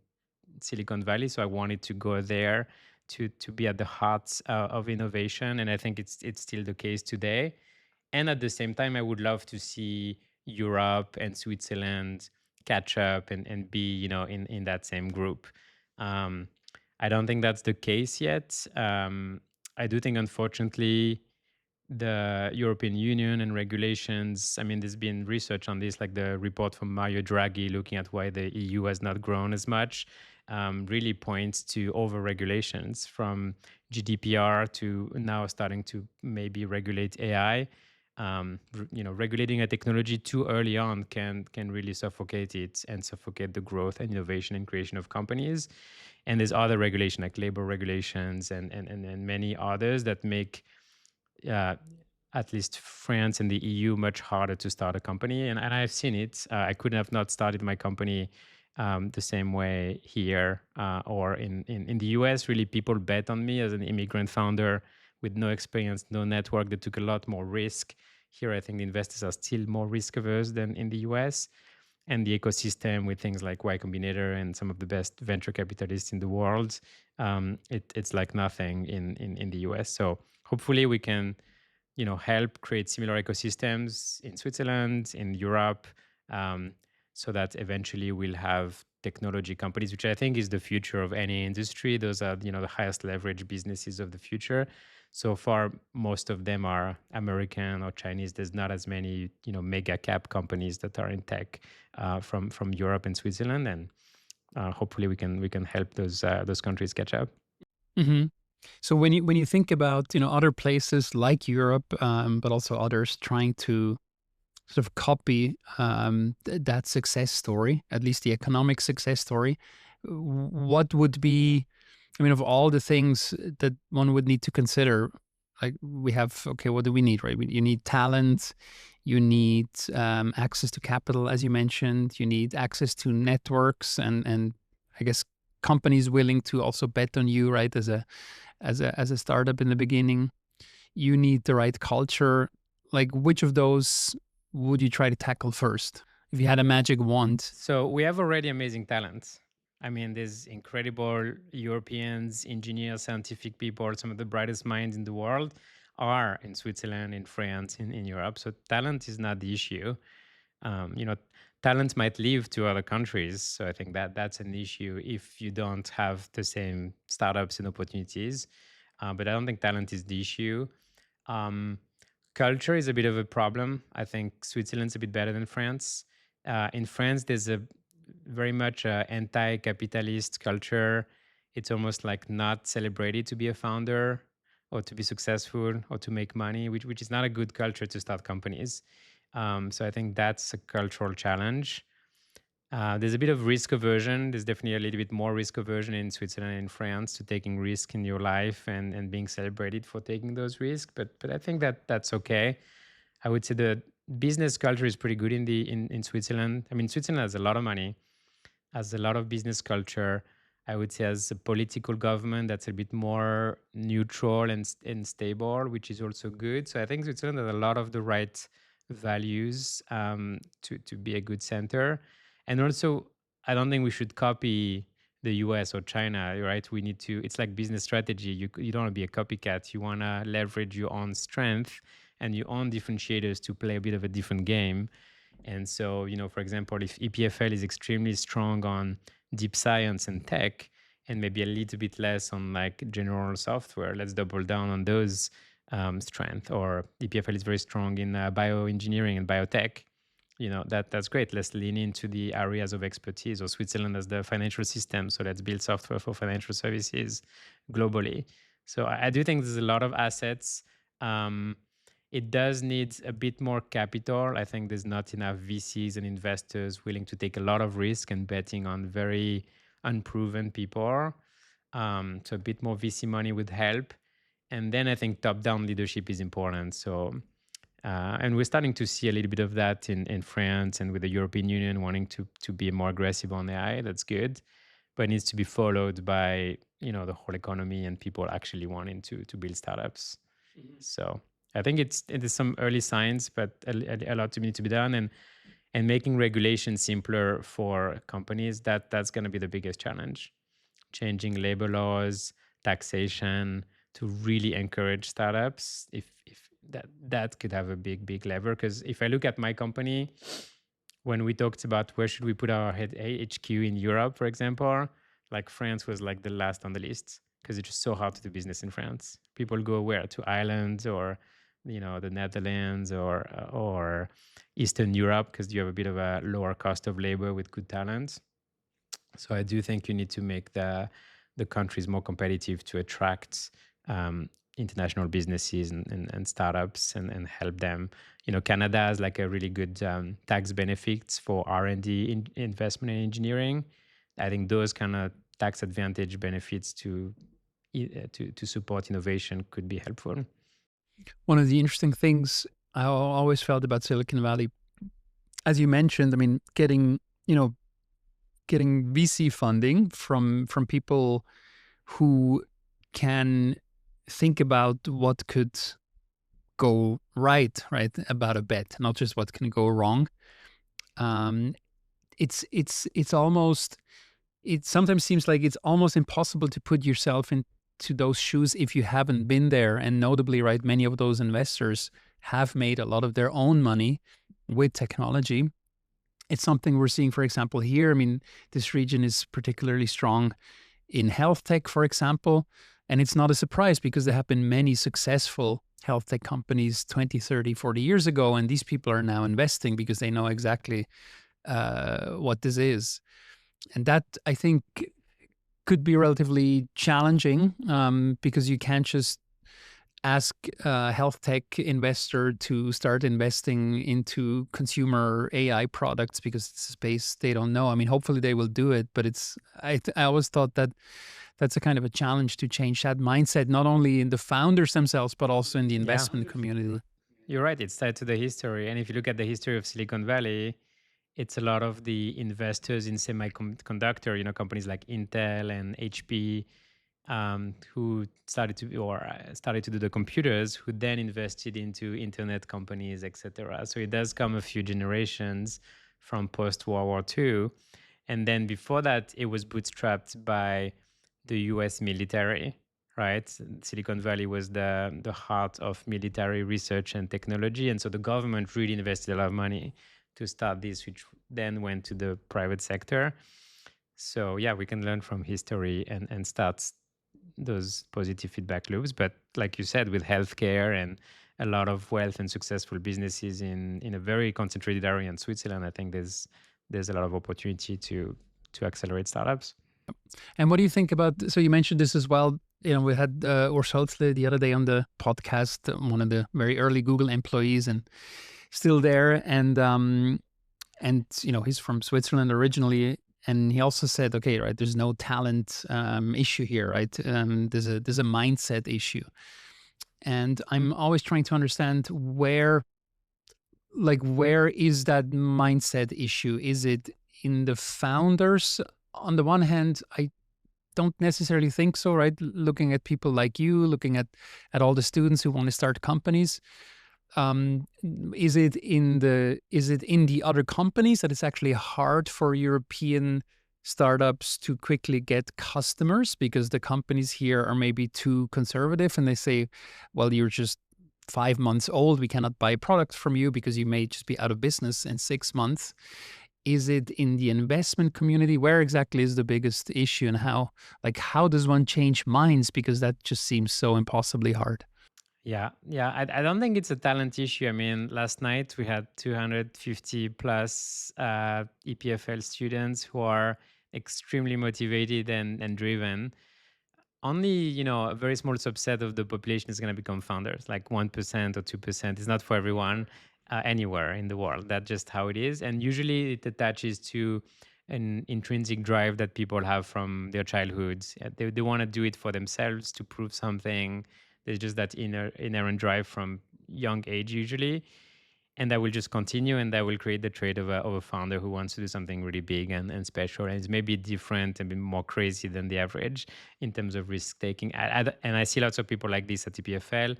Silicon Valley. So I wanted to go there to be at the heart of innovation, and I think it's still the case today. And at the same time, I would love to see Europe and Switzerland catch up and be, in that same group. Um, I don't think that's the case yet. I do think, unfortunately, the European Union and regulations. I mean, there's been research on this, like the report from Mario Draghi looking at why the EU has not grown as much, really points to over regulations from GDPR to now starting to maybe regulate AI. Regulating a technology too early on can really suffocate it and suffocate the growth and innovation and creation of companies. And there's other regulation like labor regulations and many others that make uh, at least France and the EU much harder to start a company. And I've seen it. I couldn't have not started my company the same way here or in the US. Really, people bet on me as an immigrant founder with no experience, no network, that took a lot more risk. Here, I think the investors are still more risk averse than in the US. And the ecosystem with things like Y Combinator and some of the best venture capitalists in the world, it's like nothing in the US. So hopefully we can help create similar ecosystems in Switzerland, in Europe, um, so that eventually we'll have technology companies, which I think is the future of any industry. Those are the highest leverage businesses of the future. So far, most of them are American or Chinese. There's not as many mega cap companies that are in tech from Europe and Switzerland, and hopefully we can help those countries catch up. Hmm. So when you think about other places like Europe, but also others trying to sort of copy that success story, at least the economic success story, what would be, I mean, of all the things that one would need to consider, like we have, okay, what do we need, right? You need talent, you need access to capital, as you mentioned, you need access to networks, and I guess companies willing to also bet on you, right, as a startup in the beginning. You need the right culture. Like, which of those would you try to tackle first if you had a magic wand? So we have already amazing talent. I mean, there's incredible Europeans, engineers, scientific people. Some of the brightest minds in the world are in Switzerland, in France, in Europe. So talent is not the issue. Um, you know, Talent might leave to other countries. So I think that's an issue if you don't have the same startups and opportunities. But I don't think talent is the issue. Um, Culture is a bit of a problem. I think Switzerland's a bit better than France. In France, there's a very much anti-capitalist culture. It's almost like not celebrated to be a founder or to be successful or to make money, which is not a good culture to start companies. So I think that's a cultural challenge. There's a bit of risk aversion. There's definitely a little bit more risk aversion in Switzerland and in France to taking risk in your life and being celebrated for taking those risks. But I think that that's okay. I would say the business culture is pretty good in Switzerland. I mean, Switzerland has a lot of money, has a lot of business culture. I would say as a political government that's a bit more neutral and stable, which is also good. So I think Switzerland has a lot of the right values to be a good center. And also, I don't think we should copy the US or China, right? We need to, it's like business strategy. You don't want to be a copycat. You want to leverage your own strength and your own differentiators to play a bit of a different game. And so, for example, if EPFL is extremely strong on deep science and tech, and maybe a little bit less on like general software, let's double down on those strengths. Or EPFL is very strong in bioengineering and biotech. That's great. Let's lean into the areas of expertise. Or Switzerland has the financial system, so let's build software for financial services globally. So I do think there's a lot of assets. It does need a bit more capital. I think there's not enough VCs and investors willing to take a lot of risk and betting on very unproven people. So a bit more VC money would help. And then I think top-down leadership is important. So, and we're starting to see a little bit of that in France and with the European Union wanting to be more aggressive on AI. That's good, but it needs to be followed by the whole economy and people actually wanting to build startups. So I think it is some early signs, but a lot to need to be done, and making regulation simpler for companies. That's going to be the biggest challenge. Changing labor laws, taxation to really encourage startups. If that could have a big lever. Because if I look at my company, when we talked about where should we put our HQ in Europe, for example, like France was like the last on the list because it's just so hard to do business in France. People go where? To Ireland or the Netherlands or Eastern Europe because you have a bit of a lower cost of labor with good talent. So I do think you need to make the countries more competitive to attract international businesses and startups and help them. Canada has like a really good tax benefits for R&D investment in engineering. I think those kind of tax advantage benefits to support innovation could be helpful. One of the interesting things I always felt about Silicon Valley, as you mentioned, I mean, getting VC funding from people who can think about what could go right about a bet, not just what can go wrong. It's almost, it sometimes seems like it's almost impossible to put yourself into those shoes if you haven't been there. And notably, many of those investors have made a lot of their own money with technology. It's something we're seeing, for example, here. I mean, this region is particularly strong in health tech, for example. And it's not a surprise because there have been many successful health tech companies 20, 30, 40 years ago. And these people are now investing because they know exactly what this is. And that, I think, could be relatively challenging because you can't just ask a health tech investor to start investing into consumer AI products because it's a space they don't know. I mean, hopefully they will do it, but I always thought that that's a kind of a challenge to change that mindset, not only in the founders themselves, but also in the investment community. You're right. It's tied to the history. And if you look at the history of Silicon Valley, it's a lot of the investors in semiconductor, companies like Intel and HP, who started to do the computers, who then invested into internet companies, etc. So it does come a few generations from post-World War II. And then before that, it was bootstrapped by the US military, right? Silicon Valley was the heart of military research and technology. And so the government really invested a lot of money to start this, which then went to the private sector. So yeah, we can learn from history and start those positive feedback loops. But like you said, with healthcare and a lot of wealth and successful businesses in a very concentrated area in Switzerland, I think there's a lot of opportunity to accelerate startups. And what do you think about, so you mentioned this as well, we had Urs Hölzle the other day on the podcast, one of the very early Google employees and still there. And and he's from Switzerland originally, and he also said, okay, right, there's no talent issue here, right? There's a mindset issue, and I'm always trying to understand where is that mindset issue? Is it in the founders? On the one hand, I don't necessarily think so, right? Looking at people like you, looking at all the students who want to start companies, um, is it in the other companies that it's actually hard for European startups to quickly get customers because the companies here are maybe too conservative and they say, well, you're just 5 months old, we cannot buy products from you because you may just be out of business in 6 months? Is it in the investment community? Where exactly is the biggest issue, and how does one change minds? Because that just seems so impossibly hard. Yeah, yeah. I don't think it's a talent issue. I mean, last night we had 250 plus EPFL students who are extremely motivated and driven. Only, a very small subset of the population is going to become founders, like 1% or 2%. It's not for everyone anywhere in the world. That's just how it is. And usually it attaches to an intrinsic drive that people have from their childhoods. They want to do it for themselves to prove something. There's just that inherent drive from young age usually, and that will just continue, and that will create the trait of a founder who wants to do something really big and special, and it's maybe different and be more crazy than the average in terms of risk taking. And I see lots of people like this at EPFL.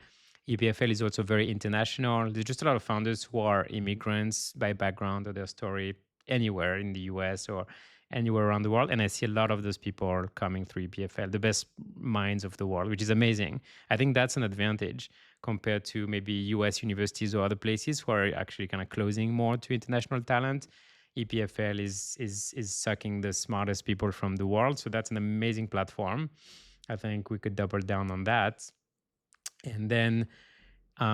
EPFL is also very international. There's just a lot of founders who are immigrants by background or their story anywhere in the US or anywhere around the world. And I see a lot of those people coming through EPFL, the best minds of the world, which is amazing. I think that's an advantage compared to maybe US universities or other places who are actually kind of closing more to international talent. EPFL is sucking the smartest people from the world. So that's an amazing platform. I think we could double down on that. And then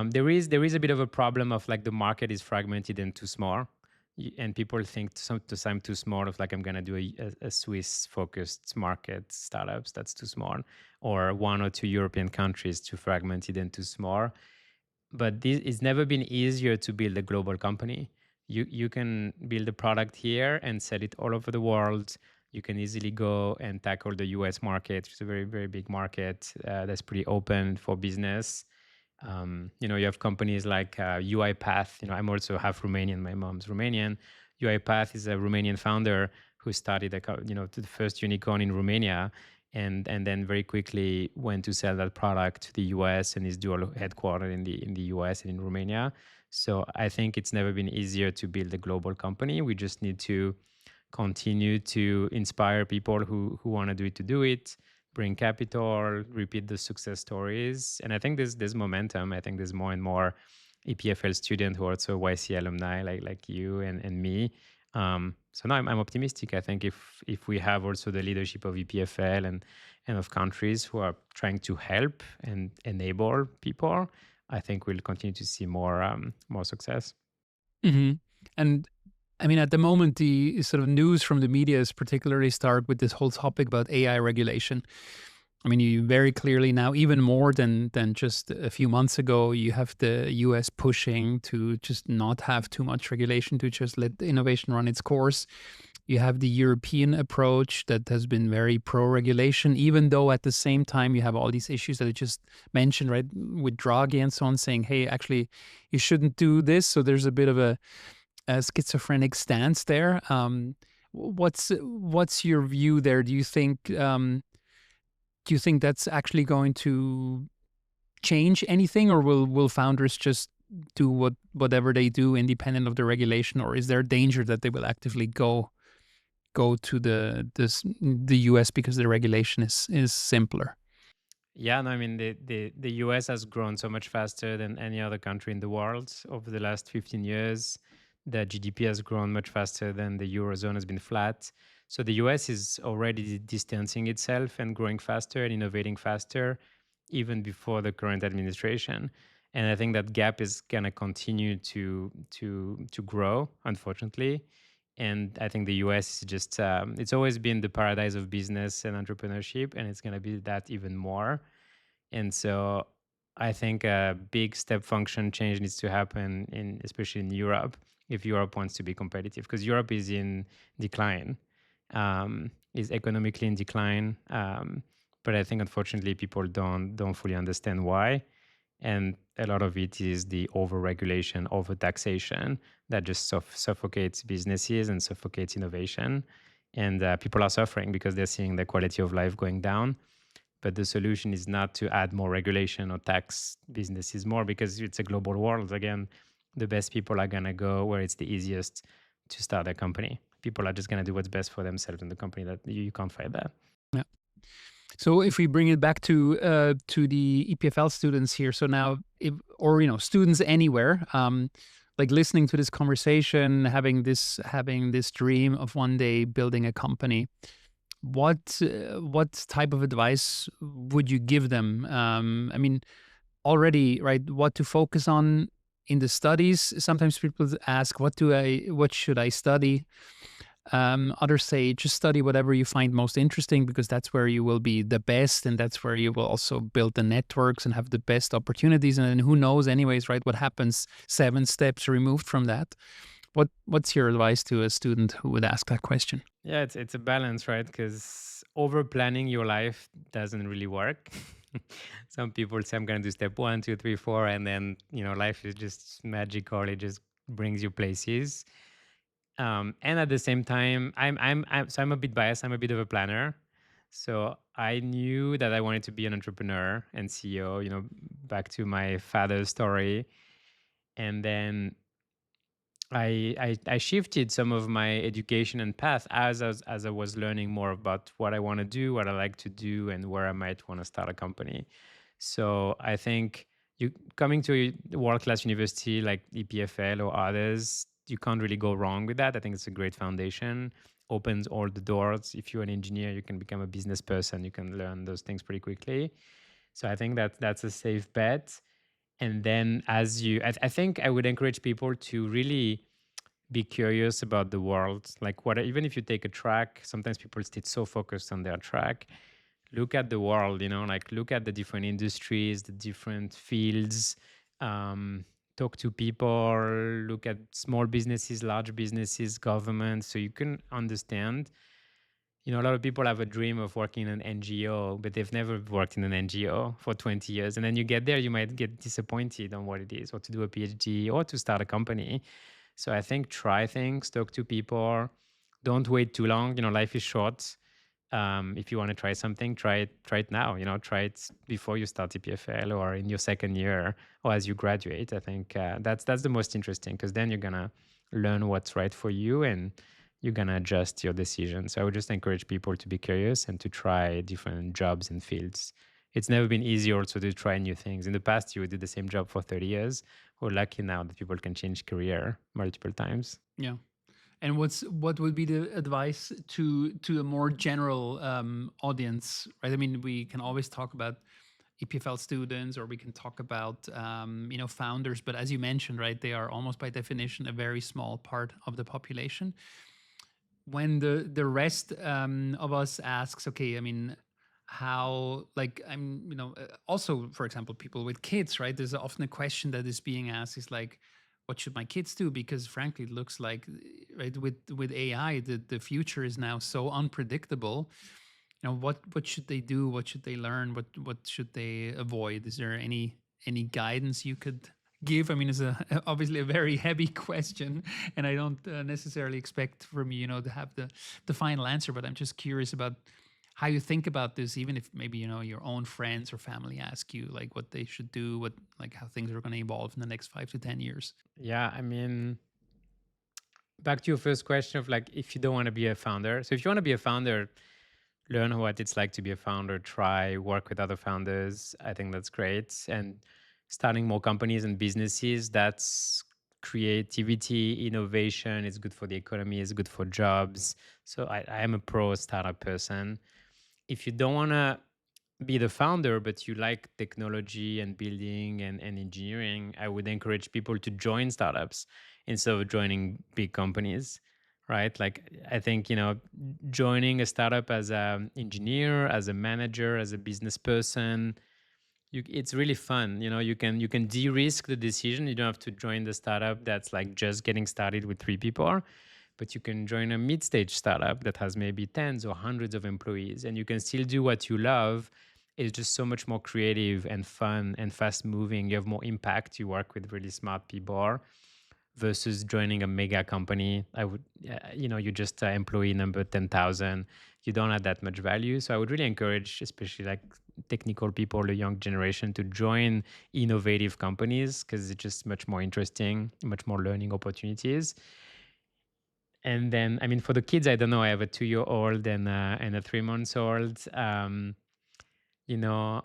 there is a bit of a problem of like the market is fragmented and too small. And people think sometimes I'm too small, of like I'm gonna do a Swiss focused market startups, that's too small, or one or two European countries, too fragmented and too small. But this, it's never been easier to build a global company. You can build a product here and sell it all over the world. You can easily go and tackle the US market, which is a very, very big market that's pretty open for business. You have companies like UiPath. I'm also half Romanian. My mom's Romanian. UiPath is a Romanian founder who started the first unicorn in Romania, and then very quickly went to sell that product to the US and is dual headquartered in the US and in Romania. So I think it's never been easier to build a global company. We just need to continue to inspire people who want to do it, bring capital, repeat the success stories. And I think there's momentum. I think there's more and more EPFL students who are also YC alumni like you and me. So now I'm optimistic. I think if we have also the leadership of EPFL and of countries who are trying to help and enable people, I think we'll continue to see more success. Hmm. And I mean, at the moment, the sort of news from the media is particularly stark with this whole topic about AI regulation. I mean, you very clearly now, even more than just a few months ago, you have the US pushing to just not have too much regulation, to just let the innovation run its course. You have the European approach that has been very pro-regulation, even though at the same time you have all these issues that I just mentioned, right, with Draghi and so on, saying, hey, actually, you shouldn't do this. So there's a bit of a schizophrenic stance there. What's your view there? Do you think that's actually going to change anything, or will founders just do whatever they do independent of the regulation, or is there danger that they will actively go to the US because the regulation is simpler? Yeah, no, I mean the US has grown so much faster than any other country in the world over the last 15 years. The GDP has grown much faster than the Eurozone has been flat. So the US is already distancing itself and growing faster and innovating faster, even before the current administration. And I think that gap is gonna continue to grow, unfortunately. And I think the US is just, it's always been the paradise of business and entrepreneurship, and it's going to be that even more. And so I think a big step function change needs to happen especially in Europe, if Europe wants to be competitive, because Europe is in decline, is economically in decline. But I think unfortunately people don't fully understand why, and a lot of it is the over-regulation, over-taxation that just suffocates businesses and suffocates innovation, and people are suffering because they're seeing the quality of life going down. But the solution is not to add more regulation or tax businesses more, because it's a global world. Again, the best people are going to go where it's the easiest to start a company. People are just going to do what's best for themselves in the company. That you can't fight that. Yeah. So if we bring it back to the EPFL students here, so now, or students anywhere, like listening to this conversation, having this dream of one day building a company, what type of advice would you give them? I mean, already, right? What to focus on in the studies? Sometimes people ask, what should I study? Others say just study whatever you find most interesting, because that's where you will be the best, and that's where you will also build the networks and have the best opportunities. And then who knows, anyways, right? What happens 7 steps removed from that? What's your advice to a student who would ask that question? Yeah, it's a balance, right? Because over planning your life doesn't really work. Some people say I'm going to do step 1, 2, 3, 4, and then life is just magical. It just brings you places. And at the same time, I'm a bit biased. I'm a bit of a planner, so I knew that I wanted to be an entrepreneur and CEO. Back to my father's story, and then I shifted some of my education and path as I was learning more about what I want to do, what I like to do, and where I might want to start a company. So I think you coming to a world-class university like EPFL or others, you can't really go wrong with that. I think it's a great foundation, opens all the doors. If you're an engineer, you can become a business person. You can learn those things pretty quickly. So I think that's a safe bet. And then I think I would encourage people to really be curious about the world. Like even if you take a track, sometimes people stay so focused on their track. Look at the world, like look at the different industries, the different fields, talk to people, look at small businesses, large businesses, government, so you can understand. A lot of people have a dream of working in an NGO, but they've never worked in an NGO for 20 years. And then you get there, you might get disappointed on what it is, or to do a PhD, or to start a company. So I think try things, talk to people, don't wait too long. Life is short. If you want to try something, try it now. Try it before you start EPFL, or in your second year, or as you graduate. I think that's the most interesting, because then you're gonna learn what's right for you, and you're gonna adjust your decision. So I would just encourage people to be curious and to try different jobs and fields. It's never been easy also to try new things. In the past, you would do the same job for 30 years. We're lucky now that people can change career multiple times. Yeah. And what would be the advice to a more general audience, right? I mean, we can always talk about EPFL students, or we can talk about founders, but as you mentioned, right, they are almost by definition a very small part of the population. When the rest of us asks, okay, I mean, how, like, also, for example, people with kids, right? There's often a question that is being asked is like, what should my kids do? Because frankly, it looks like, right, with AI, the future is now so unpredictable. What should they do? What should they learn? What should they avoid? Is there any guidance you could give? I mean, it's obviously a very heavy question, and I don't necessarily expect from you to have the final answer. But I'm just curious about how you think about this, even if maybe your own friends or family ask you like what they should do, like how things are going to evolve in the next 5 to 10 years. Yeah, I mean, back to your first question of like, if you don't want to be a founder. So if you want to be a founder, learn what it's like to be a founder, try work with other founders. I think that's great. And starting more companies and businesses, that's creativity, innovation. It's good for the economy, it's good for jobs. So I am a pro startup person. If you don't want to be the founder, but you like technology and building and engineering, I would encourage people to join startups instead of joining big companies, right? Like, I think, joining a startup as an engineer, as a manager, as a business person, it's really fun. You can de-risk the decision. You don't have to join the startup that's like just getting started with 3 people, but you can join a mid-stage startup that has maybe tens or hundreds of employees, and you can still do what you love. It's just so much more creative and fun and fast moving. You have more impact. You work with really smart people versus joining a mega company. You're just employee number 10,000. You don't have that much value. So I would really encourage, especially like technical people, the young generation, to join innovative companies because it's just much more interesting, much more learning opportunities. And then, I mean, for the kids, I don't know. I have a 2-year-old and a 3 months old. You know,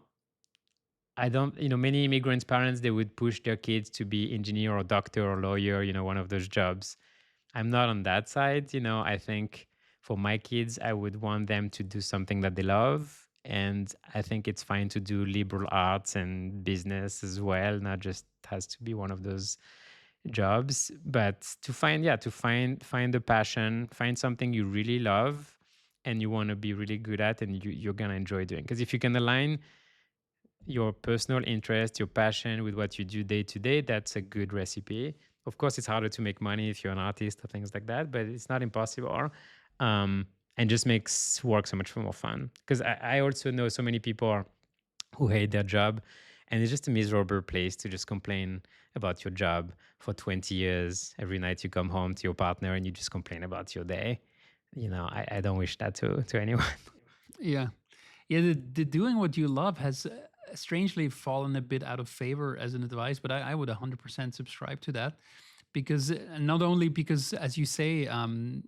I don't, many immigrants' parents, they would push their kids to be engineer or doctor or lawyer, one of those jobs. I'm not on that side. I think for my kids, I would want them to do something that they love. And I think it's fine to do liberal arts and business as well. Not just has to be one of those jobs, but to find the passion, find something you really love and you want to be really good at and you're going to enjoy doing. Because if you can align your personal interest, your passion with what you do day to day, that's a good recipe. Of course, it's harder to make money if you're an artist or things like that, but it's not impossible. And just makes work so much more fun. Because I also know so many people who hate their job, and it's just a miserable place to just complain about your job for 20 years. Every night you come home to your partner and you just complain about your day. I don't wish that to anyone. Yeah. Yeah, the doing what you love has strangely fallen a bit out of favor as an advice, but I would 100% subscribe to that because not only because, as you say,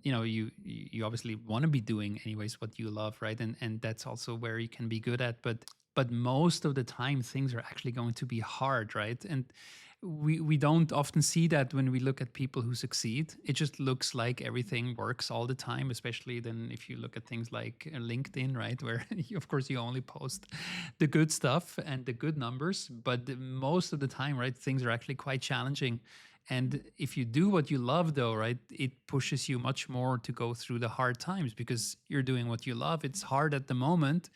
you obviously want to be doing anyways what you love, right? And that's also where you can be good at, but most of the time things are actually going to be hard, right? And we don't often see that when we look at people who succeed. It just looks like everything works all the time, especially then if you look at things like LinkedIn, right, where of course you only post the good stuff and the good numbers, but most of the time, right, things are actually quite challenging. And if you do what you love, though, right, it pushes you much more to go through the hard times because you're doing what you love. It's hard at the moment,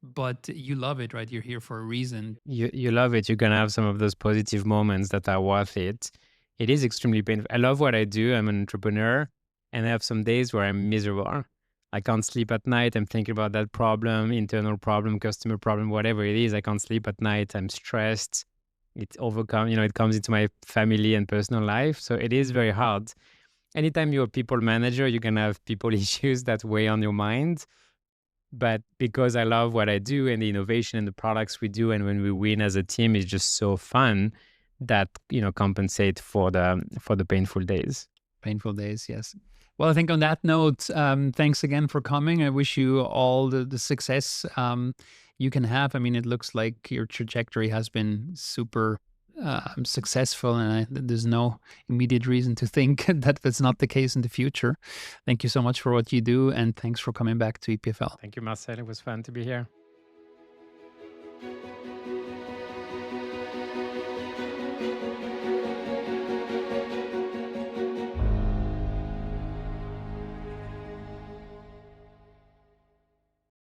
but you love it, right? You're here for a reason. You love it. You're gonna have some of those positive moments that are worth it. It is extremely painful. I love what I do. I'm an entrepreneur, and I have some days where I'm miserable. I can't sleep at night. I'm thinking about that problem, internal problem, customer problem, whatever it is. I can't sleep at night. I'm stressed. It comes into my family and personal life. So it is very hard. Anytime you're a people manager, you can have people issues that weigh on your mind. But because I love what I do and the innovation and the products we do, and when we win as a team, is just so fun that compensate for the painful days. Painful days, yes. Well, I think on that note, thanks again for coming. I wish you all the success you can have. I mean, it looks like your trajectory has been super successful, and there's no immediate reason to think that that's not the case in the future. Thank you so much for what you do, and thanks for coming back to EPFL. Thank you, Marcel. It was fun to be here.